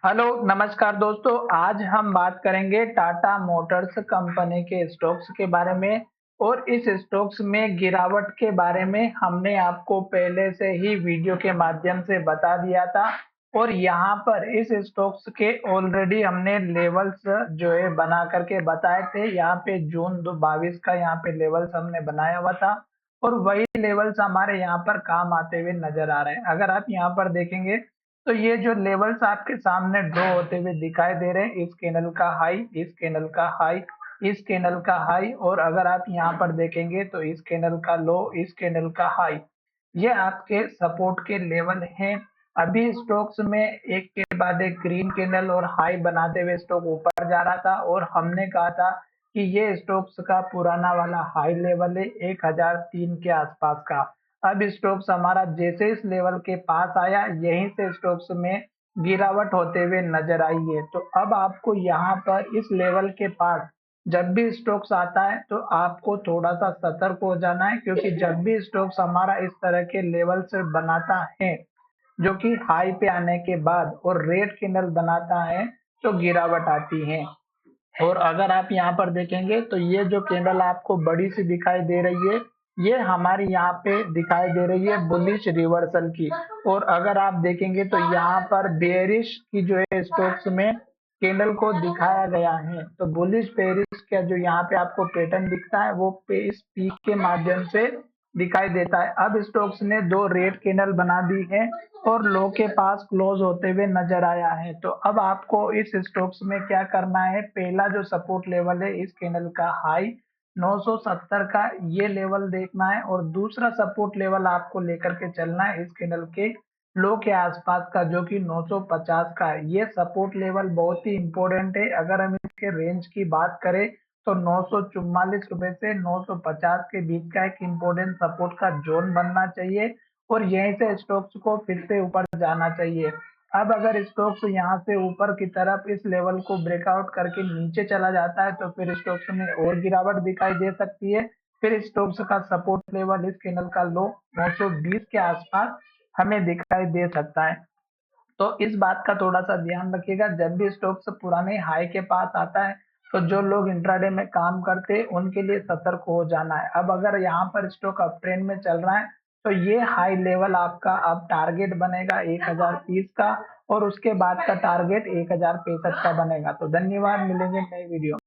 Hello नमस्कार दोस्तों। आज हम बात करेंगे टाटा मोटर्स कंपनी के स्टॉक्स के बारे में और इस स्टॉक्स में गिरावट के बारे में हमने आपको पहले से ही वीडियो के माध्यम से बता दिया था और यहाँ पर इस स्टॉक्स के ऑलरेडी हमने लेवल्स जो है बना करके बताए थे। यहाँ पे जून 22 का यहाँ पे लेवल्स हमने बनाया हुआ था और वही लेवल्स हमारे यहाँ पर काम आते हुए नजर आ रहे हैं। अगर आप यहाँ पर देखेंगे तो ये जो लेवल्स आपके सामने ड्रॉ होते हुए दिखाई दे रहे हैं, इस कैंडल का हाई, इस कैंडल का हाई, इस कैंडल का हाई और अगर आप यहाँ पर देखेंगे तो इस कैंडल का लो, इस कैंडल का हाई, ये आपके सपोर्ट के लेवल हैं। अभी स्टॉक्स में एक के बाद एक ग्रीन कैंडल और हाई बनाते हुए स्टॉक ऊपर जा रहा था और हमने कहा था कि ये स्टॉक्स का पुराना वाला हाई लेवल है 1003 के आसपास का। अब स्टॉक्स हमारा जैसे इस लेवल के पास आया, यहीं से स्टॉक्स में गिरावट होते हुए नजर आई है। तो अब आपको यहाँ पर इस लेवल के पास जब भी स्टॉक्स आता है तो आपको थोड़ा सा सतर्क हो जाना है, क्योंकि जब भी स्टॉक्स हमारा इस तरह के लेवल से बनाता है जो कि हाई पे आने के बाद और रेड कैंडल बनाता है तो गिरावट आती है। और अगर आप यहाँ पर देखेंगे तो ये जो कैंडल आपको बड़ी सी दिखाई दे रही है, ये हमारी यहाँ पे दिखाई दे रही है बुलिश रिवर्सल की। और अगर आप देखेंगे तो यहाँ पर बेरिश की जो है स्टॉक्स में कैंडल को दिखाया गया है। तो बुलिश बेरिश का जो यहाँ पे आपको पैटर्न दिखता है वो पे इस पीक के माध्यम से दिखाई देता है। अब स्टॉक्स ने दो रेड कैंडल बना दी है और लो के पास क्लोज होते हुए नजर आया है। तो अब आपको इस स्टॉक्स में क्या करना है, पहला जो सपोर्ट लेवल है इस कैंडल का हाई 970 का, ये लेवल देखना है और दूसरा सपोर्ट लेवल आपको लेकर के चलना है इस कैंडल के लो के आसपास का जो कि 950 का है। ये सपोर्ट लेवल बहुत ही इंपॉर्टेंट है। अगर हम इसके रेंज की बात करें तो 944 रुपए से 950 के बीच का एक इम्पोर्टेंट सपोर्ट का जोन बनना चाहिए और यहीं से स्टॉक्स को फिर से ऊपर जाना चाहिए। अब अगर स्टॉक्स यहाँ से ऊपर की तरफ इस लेवल को ब्रेकआउट करके नीचे चला जाता है तो फिर स्टॉक्स में और गिरावट दिखाई दे सकती है। फिर स्टॉक्स का सपोर्ट लेवल इस कैंडल का लो 920 के आसपास हमें दिखाई दे सकता है। तो इस बात का थोड़ा सा ध्यान रखिएगा, जब भी स्टॉक्स पुराने हाई के पास आता है तो जो लोग इंट्राडे में काम करते हैं उनके लिए सतर्क हो जाना है। अब अगर यहाँ पर स्टॉक अप ट्रेंड में चल रहा है तो ये हाई लेवल आपका अब टारगेट बनेगा 1030 का और उसके बाद का टारगेट 1065 का बनेगा। तो धन्यवाद, मिलेंगे नई वीडियो।